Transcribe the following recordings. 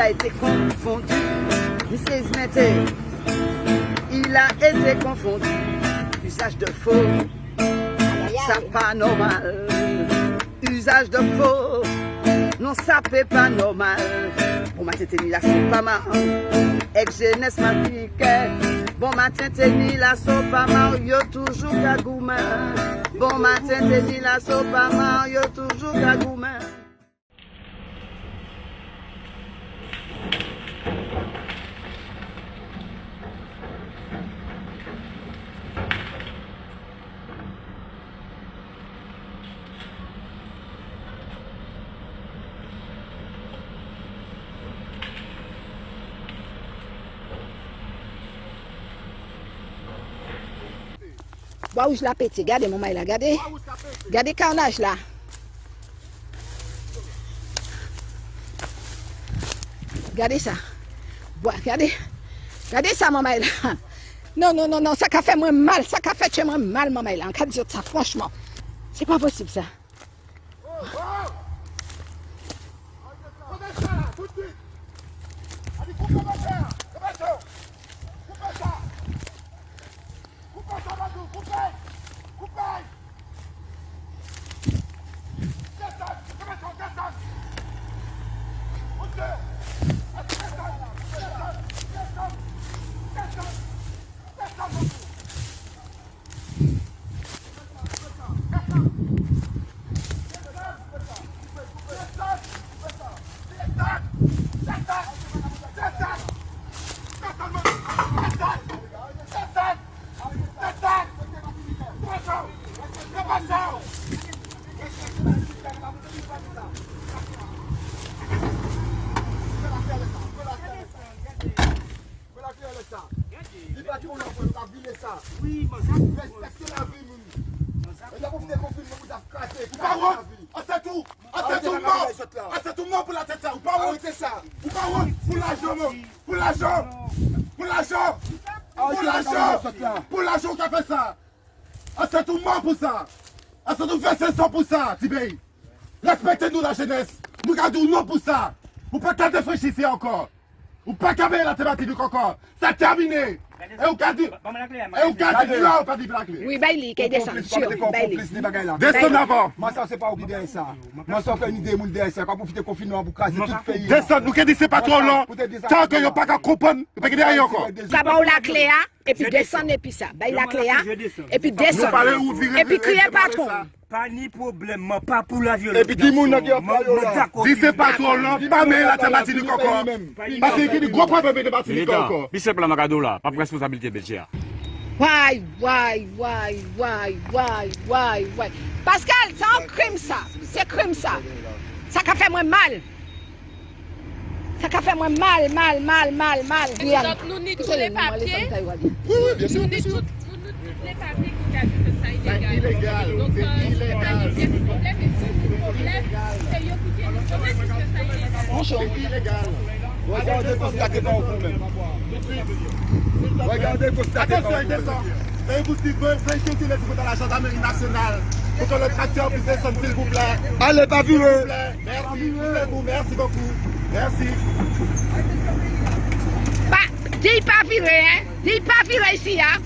a été confondu. Mrs. Mété, il a été confondu. Usage de faux, ça pas normal. Usage de faux, non ça peut pas normal. Bon matin t'es ni la soupe pas mal. Ex jeunesse ma piquet. Bon matin t'es ni la soupe pas mal. Yo toujours kagoumen. Bon matin t'es ni la soupe pas mal. Yo toujours kagoumen. Bois où je la pète, regardez mon mail là, regardez. Regardez le carnage là. Regardez ça. Bois, regardez. Regardez ça mon mail là. Non, non, non, non, ça a fait moi mal, ça a fait chez moi mal mon mail là. On peut dire ça franchement. C'est pas possible ça. Oui, respectez la vie, c'est tout. C'est tout pour la tête, ça. Pour l'argent. Pour l'argent qui a fait ça. C'est tout pour ça. C'est tout fait 100 pour ça, Tibé. Respectez-nous la jeunesse. Nous gardons non pour ça. Vous ne pouvez pas défraîchir ici encore. Vous ne pouvez pas camber la thématique encore. C'est terminé. Et vous avez dit là, pas dit la clé. Oui, Bailey, qui descend. Descends d'abord. Moi, ça, c'est pas oublié ça. Moi, ça, c'est une idée, ça. Quand vous faites confinement, vous cassez tout le pays. Descends, nous qui disons pas trop long. Tant que vous n'avez pas qu'à comprendre, vous ne pouvez pas dire encore. D'abord la clé, et puis descendre, et puis ça. Bailey la clé, et puis descendre. Et puis crier patron. Pas ni problème, pas pour la violence. Et puis, dis-moi, qui a pas dis c'est pas trop long, pas mais la thématique encore. Parce qu'il y a des gros problèmes de thématique encore. Puis c'est pour la Macado là, pas pour responsabilité Belgia. Why. Pascal, c'est un crime ça. C'est crime ça. Ça a fait moi mal. Ça a fait moi mal. Donc nous n'y tous les papiers. Oui, bien sûr. Nous n'y tous les papiers qui disent que ça est illégal. Donc c'est pas du tout problème. Et si le problème, c'est eux qui disent que ça est illégal. Bonjour. Regardez, constatez pas vous-même. Regardez, constatez pas vous-même. Et vous dites, veuillez utiliser pour la gendarmerie nationale pour que le tracteur puisse descendre, s'il vous plaît. Allez, pas vu. Merci beaucoup. Merci. Bah, dis pas virer, hein. Dis pas virer ici, hein.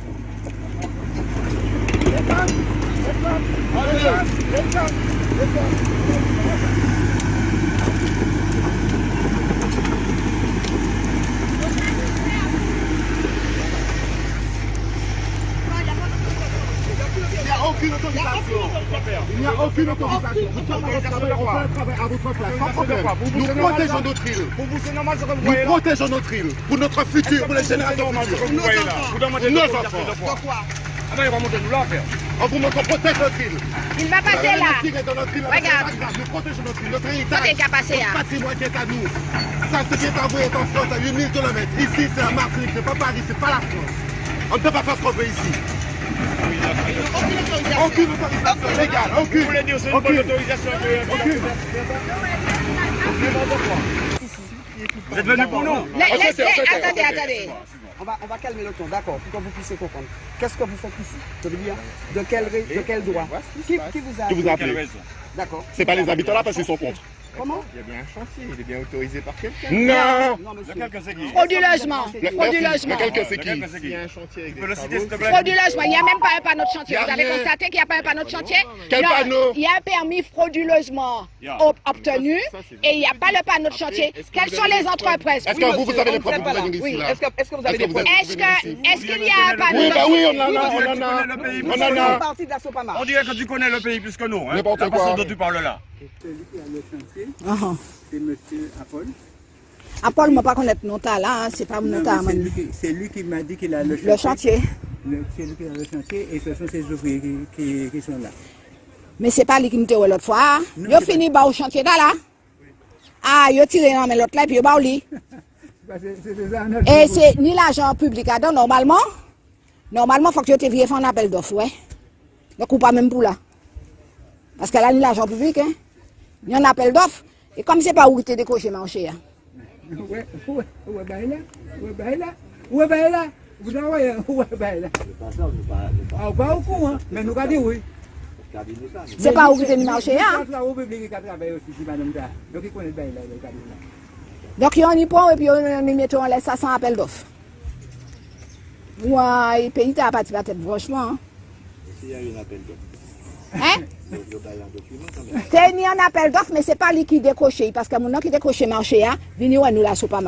Il n'y a aucune autorisation. Vous faites un travail à votre place, sans problème. Nous protégeons notre île. Nous protégeons notre île. Pour notre futur, pour les générations futures. Nos enfants. On vous montre qu'on protège notre île. Il va passer là. Regarde. Nous protégeons notre île. Notre héritage. Regardez qui a passé là. Notre patrimoine qui est à nous. Ça, ce qui est à vous est en France à 8000 km. Ici, c'est la Martinique, c'est pas Paris, c'est pas la France. On ne peut pas faire ce qu'on veut ici. Aucune autorisation légale, aucune. Vous voulez dire c'est une bonne autorisation? Aucune. Vous êtes venu pour nous? Attendez. On va calmer le ton, d'accord, pour que vous puissiez comprendre. Qu'est-ce que vous faites ici? Je veux dire, de quel droit? Qui vous a appelé? appelé? D'accord. C'est pas les habitants là parce qu'ils sont contre. Comment? Il y a bien un chantier, il est bien autorisé par quelqu'un. Non. Non, monsieur. Lequel que c'est qui? Frauduleusement. Frauduleusement. Lequel que c'est Lequel qui? que c'est Il y qui? a un chantier avec Tu des peux le citer, s'il te travaux. plaît? Frauduleusement. Il n'y a même pas un panneau de chantier. Y a Vous avez rien. constaté qu'il n'y a pas un panneau de chantier? Quel Non, panneau? il y a un permis frauduleusement Yeah. obtenu Ça, c'est et il n'y a pas le panneau de chantier. est-ce que Quelles vous sont avez les des entreprises? Est-ce Oui, que vous monsieur, avez on les ne preuves sait pas pour là. venir Oui, ici là? est-ce que vous avez des preuves? Est-ce qu'il y a un panneau Oui, de bah oui, chantier? on en a, Oui, on en tu a. connais le pays On plus en que a. nous. Partie de la Sopamar. On dirait que tu connais le pays plus que nous. Hein? N'importe La façon quoi. dont tu parles là. Celui qui a le chantier, Uh-huh. c'est monsieur Apple. Apple, moi, pas connaître nos talents, hein, c'est pas mon Non, talent. mais c'est lui qui m'a dit qu'il a le chantier. Le chantier. C'est lui qui a le chantier et ce sont ses ouvriers qui sont là. Mais c'est pas lui qui nous t'a l'autre fois. Non, Yo c'est fini ba au chantier là. Ah, yo tiré dans l'autre là puis yo ba ou li. C'est déjà un autre Et groupe. c'est ni l'argent public à donner normalement. Normalement, faut que tu te viennes faire un appel d'offres, ouais. Donc ou pas même pour là. Parce que là ni l'argent public hein. Il y a un appel d'offres et comme c'est pas où tu décoché marché. Hein. Ouais, bah là. Ouais, bah là. Ouais, bah là. Vous envoyez, ouais, bah là. Ah, pas au courant, hein. Mais nous avons dit oui. C'est pas où tu es marché hein. C'est au public qui travaille aussi, si madame ça. Donc il connaît bien là, le cas là. Donc il y a un nippon et puis on met on laisse ça sans appel d'offres. Ouais, le pays t'a parti la tête franchement. Hein. S'il y a un appel d'offres. Hein? Le bail en document quand même. C'est ni un appel d'offres, mais c'est pas lui qui décroche. Parce que mon nom qui décroche marché, vini ouais nous la soupe pas.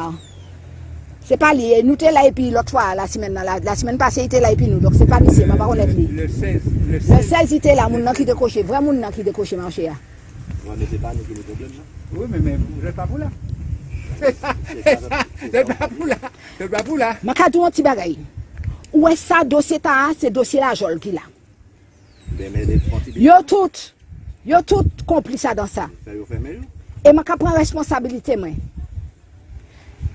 C'est pas lui. Nous t'es là et puis l'autre fois, la semaine passée, il était là et puis nous. Donc c'est pas lui, c'est ma parole est lui. Le 16. Le 16, il était là, mon nom qui décroche, vraiment mon nom qui décroche marché. Ouais, mais c'est pas nous qui le problème, non? Oui, mais vous n'êtes pas pour là. C'est pas pour là. C'est pas pour là. Ma kadou un petit bagay. Où est ça dossier ta, c'est dossier la jol qui là. Mais les frontières. Yo tout complice dans ça. Ça y fait mieux. Et ma prend responsabilité moi.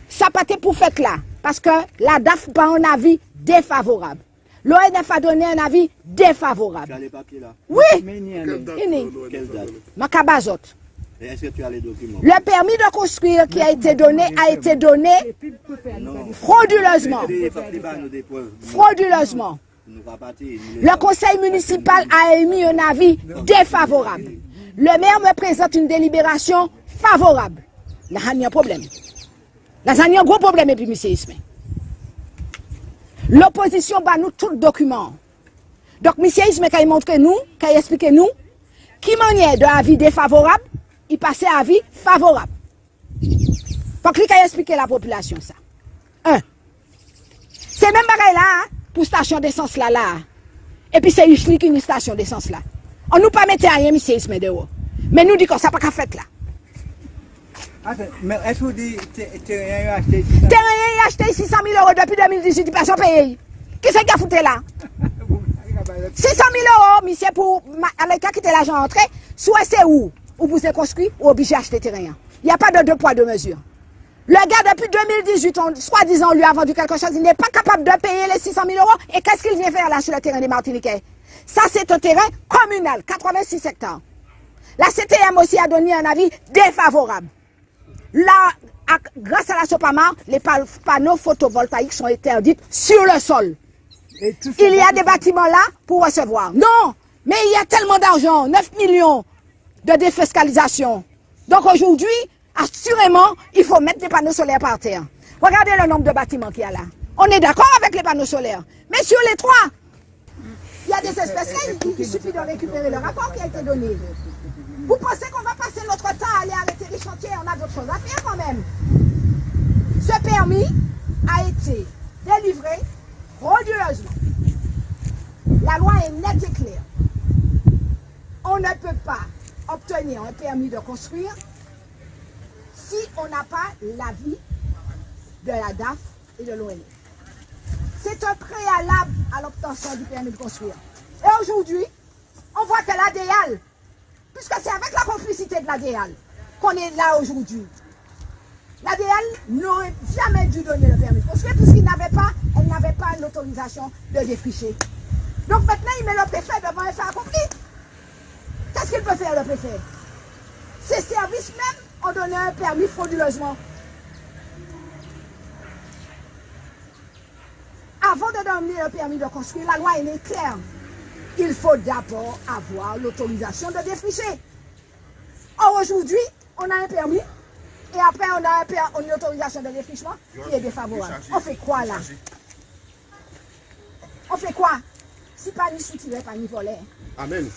Ça pas été pour fait là parce que la DAF pas un avis défavorable. L'ONF a donné un avis défavorable. Tu as les papiers là? Oui. Quelle date? Ma kabazot. Et est-ce que tu as les documents? Le permis de construire qui a été donné frauduleusement. Frauduleusement. Le conseil municipal a émis un avis défavorable. Le maire me présente une délibération favorable. Là, il y a un problème. Là, il y a un gros problème et puis, monsieur Ismaël. L'opposition bat nous tout le document. Donc, monsieur Ismaël, quand il montre nous, quand il explique nous, qui manière de avis défavorable, il passait à avis favorable. Faut qu'il explique la population ça. C'est même pareil là, pour station d'essence là. Et puis c'est Ishli qui est une station d'essence là. On nous pas mettre rien, monsieur Ismaël dehors. Mais nous dit qu'on ça pas qu'à faire là. Mais est-ce que vous dites que terrain acheté 600 000 Terrain il a acheté 600 000 euros depuis 2018, il personne payé. Qu'est-ce qu'il a foutu là? 600 000 euros, monsieur, pour avec qui quitter l'argent entré, soit c'est où vous êtes construit ou obligé d'acheter terrain. Il n'y a pas de deux poids, deux mesures. Le gars, depuis 2018, soi-disant, on lui a vendu quelque chose, il n'est pas capable de payer les 600 000 euros. Et qu'est-ce qu'il vient faire là sur le terrain des Martiniquais? Ça, c'est un terrain communal, 86 hectares. La CTM aussi a donné un avis défavorable. Là, grâce à la Sopamar, les panneaux photovoltaïques sont interdits sur le sol. Il y a des bâtiments là pour recevoir. Non, mais il y a tellement d'argent, 9 millions de défiscalisation. Donc aujourd'hui, assurément, il faut mettre des panneaux solaires par terre. Regardez le nombre de bâtiments qu'il y a là. On est d'accord avec les panneaux solaires. Mais sur les trois, il y a des espèces là, il suffit de récupérer le rapport qui a été donné. Vous pensez qu'on va passer notre temps à aller arrêter les chantiers? On a d'autres choses à faire quand même. Ce permis a été délivré frauduleusement. La loi est nette et claire. On ne peut pas obtenir un permis de construire si on n'a pas l'avis de la DAF et de l'ONF. C'est un préalable à l'obtention du permis de construire. Et aujourd'hui, on voit que l'ADL, puisque c'est avec la complicité de l'ADL qu'on est là aujourd'hui, l'ADL n'aurait jamais dû donner le permis de construire puisqu'elle n'avait pas l'autorisation de défricher. Donc maintenant, il met le préfet devant un fait accompli. Qu'est-ce qu'il peut faire, le préfet? Ses services même ont donné un permis frauduleusement. Avant de donner le permis de construire, la loi est claire. Il faut d'abord avoir l'autorisation de défricher. Or, aujourd'hui, on a un permis, et après on a une autorisation de défrichement qui est défavorable. On fait quoi là? On fait quoi? Si pas ni soutiré, pas ni volé. Amen.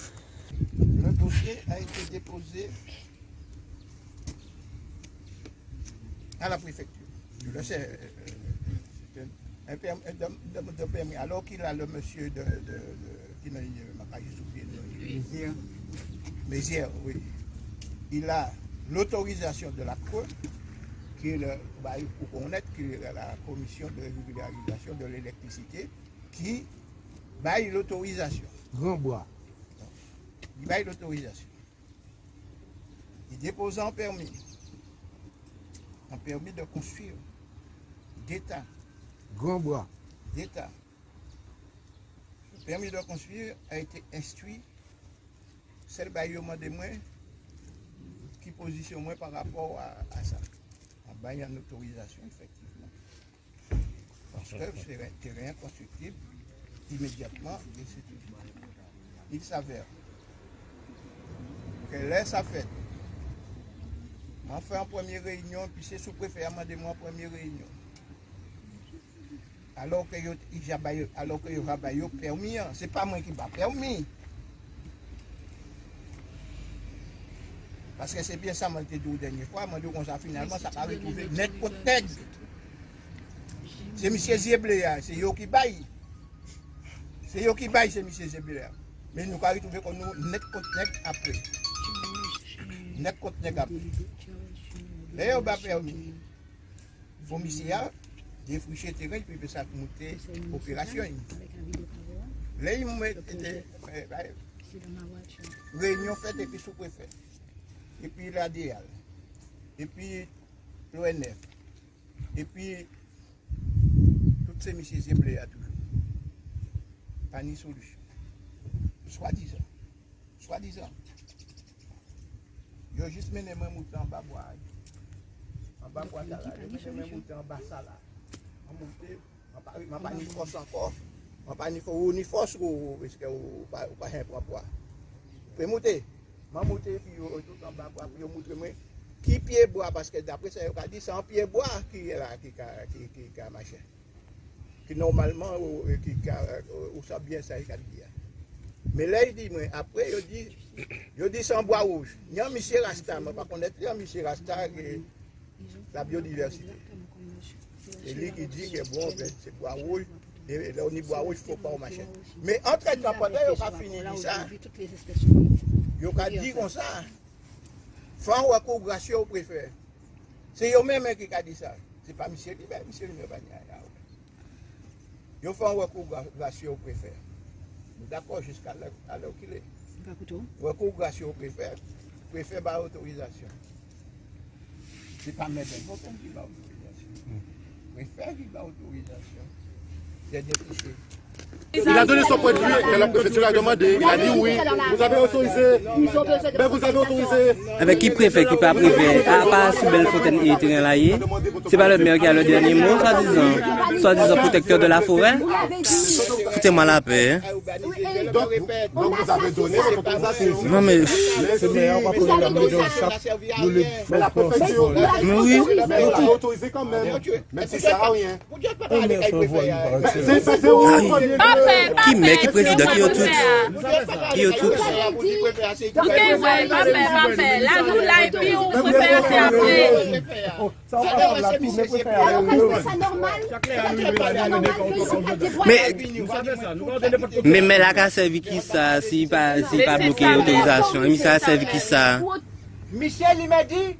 Le dossier a été déposé à la préfecture. Je le sais, un permis. Alors qu'il a le monsieur qui n'a pas oublié, Mézières, oui. Il a l'autorisation de la Cour, qui est pour connaître que la commission de régularisation de l'électricité, qui baille l'autorisation. Grand bois. Il baille l'autorisation. Il dépose un permis de construire d'État. Grand bois. D'État. Le permis de construire a été instruit, celle baillement de moi, qui positionne moi par rapport à ça. En baillant une autorisation, effectivement. Parce que c'est un terrain constructible immédiatement et c'est tout. Il s'avère que laisse à fait. On fait en première réunion, puis c'est sous-préfet à demander moi en première réunion. Alors que il a permis, c'est pas moi qui m'a permis. Parce que c'est bien ça, moi, je dit la dernière fois, moi, je dis finalement, ça va retrouver net contre net. C'est M. Zébléa, c'est eux qui baillent. C'est eux qui baillent, c'est M. Zébléa. Mais nous allons retrouver comme nous net contre net après. Net contre net après. Là, on a permis. Il faut M. défricher le terrain, puis ça monter l'opération. Là, il m'a été réunion faite et puis sous-préfet. Et puis l'ADL, et puis l'ONF, et puis toutes ces messieurs Zéblé à toujours. Pas ni solution. Soi-disant. Ils ont juste mené mes moutons en bas bois. En bas bois, là. Ils ont mené mes moutons en bas ça là. En monté, je n'ai pas ni force encore. Je n'ai pas ni force parce que je n'ai pas un poids. Je peux monter. Je monte puis tout en bas pour montrer moi qui pied bois parce que d'après ça il a dit c'est un pied bois qui est là qui a machin qui normalement ou ça bien ça il a dit mais là il dit moi après il dit c'est un bois rouge il y a monsieur Rasta mais pas connaître il y a monsieur Rasta la biodiversité et lui qui dit que bon c'est bois rouge et là au niveau bois rouge il faut pas au machin mais entre temps pendant il a fini ça. Yo ka dit comme ça. Faut un recours gracieux au préfet. C'est eux-mêmes qui a dit ça. C'est pas monsieur qui va, monsieur ne va pas. Yo fait un recours gracieux au préfet. D'accord jusqu'à l'heure qu'il est. Recours gracieux au préfet. Préfet a autorisation. C'est pas M. Bonhomme qui a autorisation. Préfet qui a autorisation. C'est défiché. Il a donné son point de vue que la préfecture a demandé. Il a dit oui. Vous avez autorisé. Ben vous avez autorisé. Avec qui préfet, qui pas préfet, à part si belle Fontaine et terrain là, c'est pas le maire qui a le dernier mot, soi-disant protecteur de la forêt. Foutez-moi la paix. Donc vous avez donné votre autorisation. Non mais. Mais la préfecture. Mais oui. Mais vous avez autorisé quand même. Même si ça sert à rien. C'est où? Qui met, qui président, qui est tout? Qui est tout? Ok, ouais, va faire. Là, nous, là, et puis on préfère faire après. Mais là, qu'a servi qui ça, si pas bloqué l'autorisation? Mais ça a servi qui ça? Michel, il m'a dit,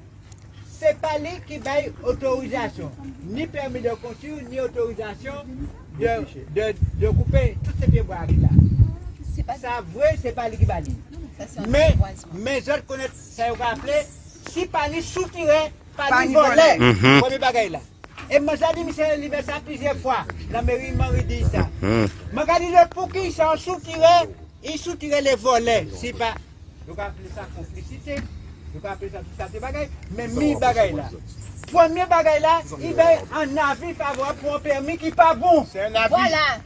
c'est pas lui qui baille autorisation. Ni permis de construire, ni autorisation de couper tous ces pieds-bois là. Ça vrai, c'est pas lui qui baille. Mais je connais, ça vous rappelle, si pas lui soutiré, pas lui volé, premier bagaille là. Et moi, j'ai dit, Michel, il m'a ça plusieurs fois. La mairie m'a dit ça. M'a dit, pour qui ils sont soutirés, ils soutirait les volets. Si pas, vous appelez ça complicité, vous appelez ça tout ça, des bagailles. Mais mi bagaille là. Premier bagaille là, il va un avis favorable pour un permis qui n'est pas bon. C'est un avis. Voilà.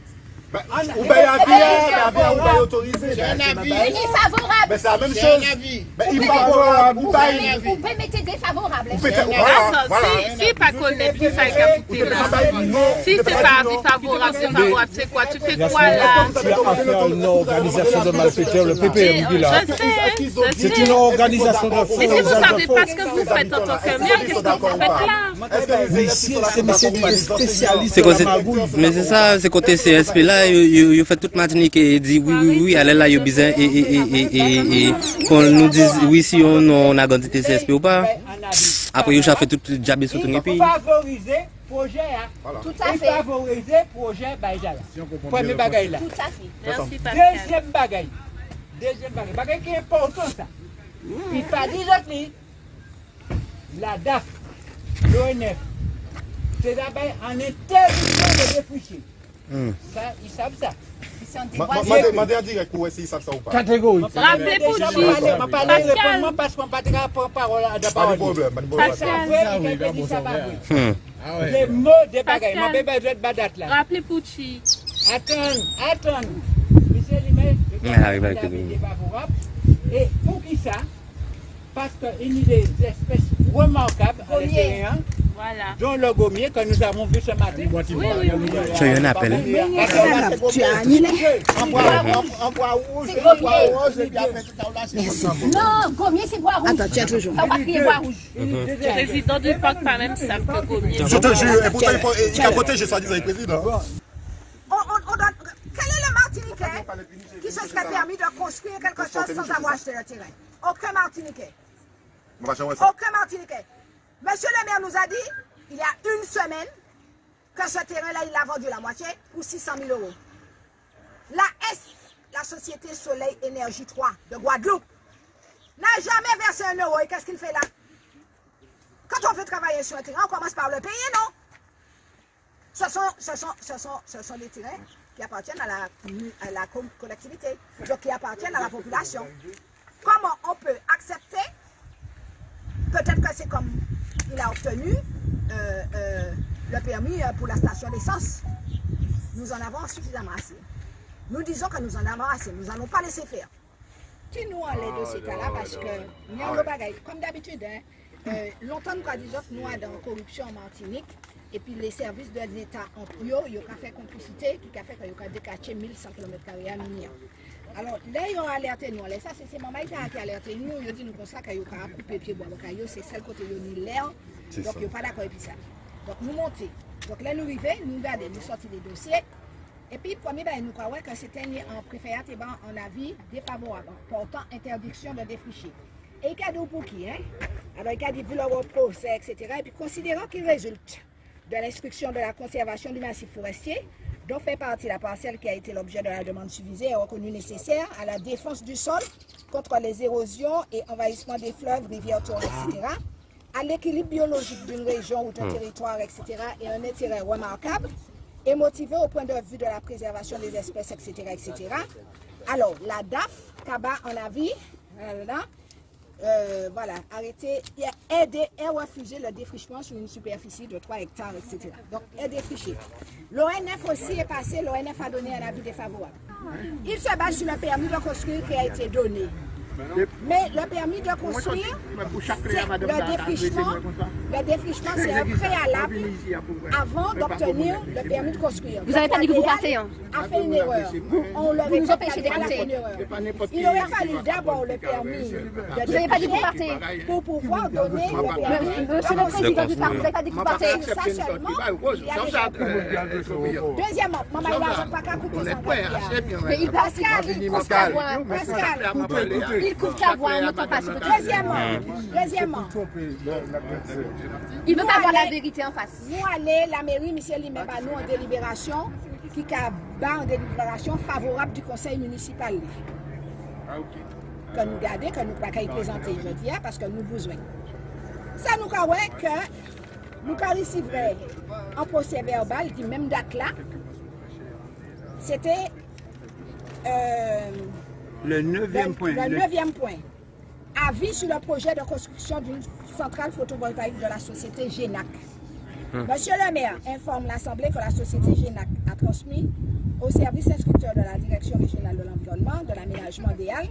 Ou bien avis, ou bien autorisé. C'est un avis. Il est favorable. Mais c'est la même C'est chose. un avis. Mais il favorable ou pas. Vous pouvez mettre défavorable. Attends, si pas connaît plus ça qu'a foutu là. Si c'est pas avis favorable, c'est quoi? Tu fais quoi là? Tu as affaire à une organisation de malfaiteurs, le PPM dit là. C'est une organisation de faux. Mais si vous savez pas ce que vous faites en tant que maire, qu'est-ce que vous faites là? Mais ici, c'est des spécialistes C'est de côté, la magouille. mais c'est ça, c'est côté CSP là, il fait toute Martinique et dit oui, allez là, il y a besoin et qu'on nous dise oui si on a gagné CSP ou pas. Après, il a fait tout le job sur tout le pays. Il faut favoriser le projet. Tout à Il fait. faut favoriser le projet Baïdala. Premier bagaille là. Tout à fait. Merci Pascal. Deuxième bagaille. Bagaille qui est important ça. Il pas dit l'autre la DAF, l'ONF, c'est d'abord en interdiction de défricher. Ça, ils savent ça. Ils sont des Demandez à direct pour essayer ça ou pas. Catégorie. Rappelez pour Pascal. Parce qu'on pas de parole à la Pas de problème, pas de problème. Les mots des bagailles. Ma bébé doit être badate là. Rappelez Pucci. Attends. Monsieur Limel, défavorable. Et pour qui ça? Parce qu'il y a des espèces remarquables à l'extérieur, Voilà. dont le gommier que nous avons vu ce matin. Oui. Tu as eu un appel. Tu as annulé. En bois rouge, en bois rose, et puis après tout à l'heure, Non, Gommier, c'est bois rouge. Attends, tiens toujours. Ça va crier bois rouge. Les résidents du parc pas même savent que Gommier. Je te jure, et pourtant il a protégé soi-disant le président. Quel est le Martiniquais qui se serait permis de construire quelque chose sans avoir acheté le terrain? Aucun Martiniquais. Aucun Martiniquais. Monsieur le maire nous a dit, il y a une semaine, que ce terrain-là, il l'a vendu la moitié pour 600 000 euros. La société Soleil Énergie 3 de Guadeloupe, n'a jamais versé 1 euro. Et qu'est-ce qu'il fait là? Quand on veut travailler sur un terrain, on commence par le payer, non? Ce sont des terrains qui appartiennent à la collectivité, donc qui appartiennent à la population. Comment on peut accepter? Peut-être que c'est comme il a obtenu le permis pour la station d'essence. Nous en avons suffisamment assez. Nous disons que nous en avons assez. Nous n'allons pas laisser faire. Si nous allons de ce cas-là, parce que nous avons bagaille. Comme d'habitude, longtemps nous avons dit que nous avons dans corruption en Martinique. Et puis les services de l'État en prio, ils ont fait complicité, qui a fait qu'ils ont décaché 1100 km² à Minière. Alors là, ils ont alerté nous. Ça, c'est maman qui a alerté nous. Ils ont dit nous comme ça qu'ils ont coupé pied bois. C'est celle côté ils ont l'air. Donc ils n'ont pas d'accord avec ça. Donc nous montons. Donc là, nous arrivons, nous regardons, nous sortons des dossiers. Et puis, premier, nous croyons que c'était en préféré en avis défavorable, portant interdiction de défricher. Et il a dit pour qui, hein? Alors il a dit pour le procès, etc. Et puis considérant qu'il résulte de l'instruction de la conservation du massif forestier, dont fait partie la parcelle qui a été l'objet de la demande subvisée et reconnue nécessaire à la défense du sol contre les érosions et envahissements des fleuves, rivières, torrents, etc., à l'équilibre biologique d'une région ou d'un territoire, etc., et un intérêt remarquable, et motivé au point de vue de la préservation des espèces, etc., etc. Alors, la DAF, CABA en avis, voilà, arrêter, aider et refuser le défrichement sur une superficie de 3 hectares, etc. Donc, est défriché. L'ONF aussi est passé, l'ONF a donné un avis défavorable. Il se base sur le permis de construire qui a été donné. Mais le permis de construire, le défrichement, c'est un préalable avant d'obtenir le permis de construire. Vous n'avez pas dit que vous partez, hein? A fait une erreur. On leur Vous nous empêchez d'écouter. Il aurait fallu d'abord le permis. Vous n'avez pas dit que vous partez. Pour pouvoir donner le permis. Monsieur le président du parc, vous n'avez pas dit que vous partez. Ça seulement, il y a des... Deuxièmement, maman, il n'a pas qu'à coûter 100 milliards. Mais il Pascal, il coupe la voix, on n'entend pas ce que Deuxièmement, il veut pas voir la vérité en face. Nous allons, la mairie, monsieur Limé, nous en délibération, qui a en délibération favorable du conseil municipal. Que nous gardons, que nous ne pouvons pas y présenter aujourd'hui, parce que nous avons besoin. Ça nous croit que nous recevrons en procès verbal du même date là. C'était le 9e point. Le 9e point. Avis sur le projet de construction d'une centrale photovoltaïque de la société GENAC. Monsieur le maire informe l'Assemblée que la société GENAC a transmis au service instructeur de la Direction régionale de l'environnement, de l'aménagement des Halles,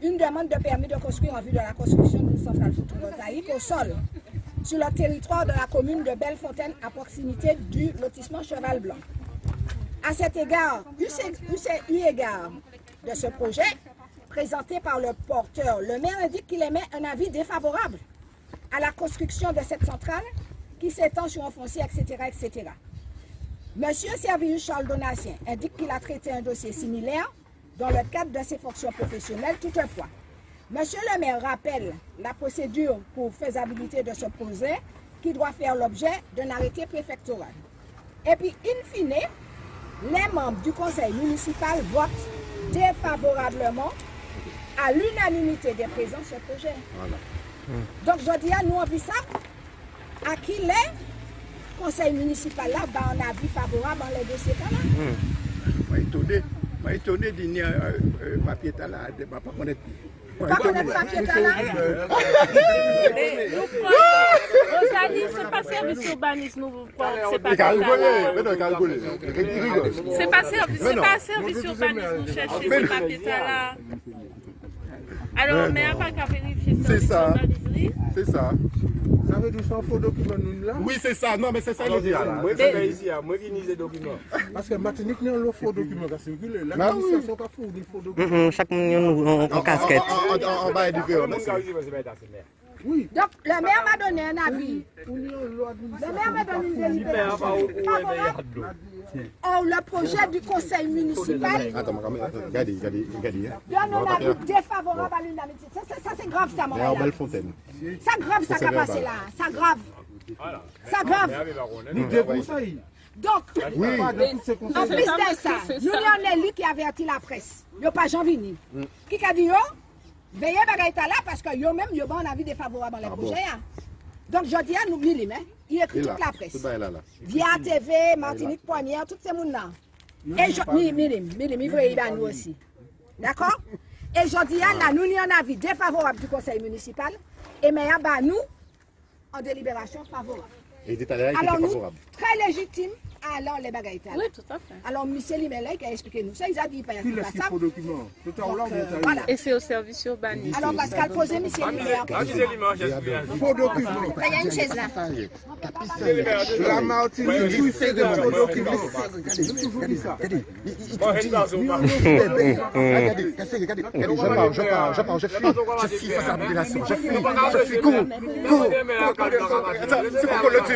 une demande de permis de construire en vue de la construction d'une centrale photovoltaïque au sol sur le territoire de la commune de Bellefontaine à proximité du lotissement Cheval Blanc. À cet égard, eu égard de ce projet présenté par le porteur, le maire indique qu'il émet un avis défavorable à la construction de cette centrale qui s'étend sur un foncier, etc., etc. Monsieur Servius Charles Donatien indique qu'il a traité un dossier similaire dans le cadre de ses fonctions professionnelles. Toutefois, Monsieur le maire rappelle la procédure pour faisabilité de ce projet qui doit faire l'objet d'un arrêté préfectoral. Et puis, in fine, les membres du conseil municipal votent défavorablement à l'unanimité des présents ce projet. Voilà. Donc, je dis à nous, on vit ça, à qui les conseil municipal là, bah, on a avis favorable dans les dossiers là. Je suis étonné de papier là, je ne pas connaître. Pas connaître papier là. Rosalie, c'est pas service urbanisme, c'est pas service urbanisme, nous cherchons ce papier là. Alors, mais à pas qu'à vérifier ça. C'est ça. C'est ça. Ça veut dire sans faux document nous là? Oui, c'est ça. Non, mais c'est ça le dire là. Moi, je ici, moi qui lis les documents. Parce que Martinique n'a pas faux documents qui circulent. L'administration a faux des faux documents. Chaque monde en casquette. En bas est différent. Oui. Donc, le maire m'a donné un avis. Le maire m'a donné une délibération favorable le projet du conseil municipal. Attends, regardez. Donne un avis défavorable à l'unanimité. Ça c'est grave, ça, mon Et en gars. Bellefontaine. Ça grave, ça qui a passé là. Ça grave. Ça grave. Nous déconseillons. Donc, Oui. en plus de ça, nous avons élu qui avertit la presse. Yo pas Jean Vini. Qui a dit yo? Veillez bagay ta là parce que yo même yo bon avis défavorable dans les projets. Donc je dis à nous milim, il écrit toute la presse. Via TV, Martinique Première, tout ces monde là. Et je milim, il faut y nous aussi. D'accord? Et je dis à là nous avons un avis défavorable du conseil municipal et mais à nous en délibération favorable. Et il était Alors nous, favorable. très légitime, alors les bagailles. Oui, tout à fait. Alors, M. Limelay qui a expliqué nous ça, il a dit pas Qui laisse ça. faux documents? Voilà. Et c'est au service urbanisme. Alors, Pascal, posez M. Limelay en question. Faux documents. Il y a une chaise là. La Martinique, tout fait de faux documents. J'ai toujours dit ça. Je pars, je fuis face à la population. Je fuis, go. C'est pourquoi le truc.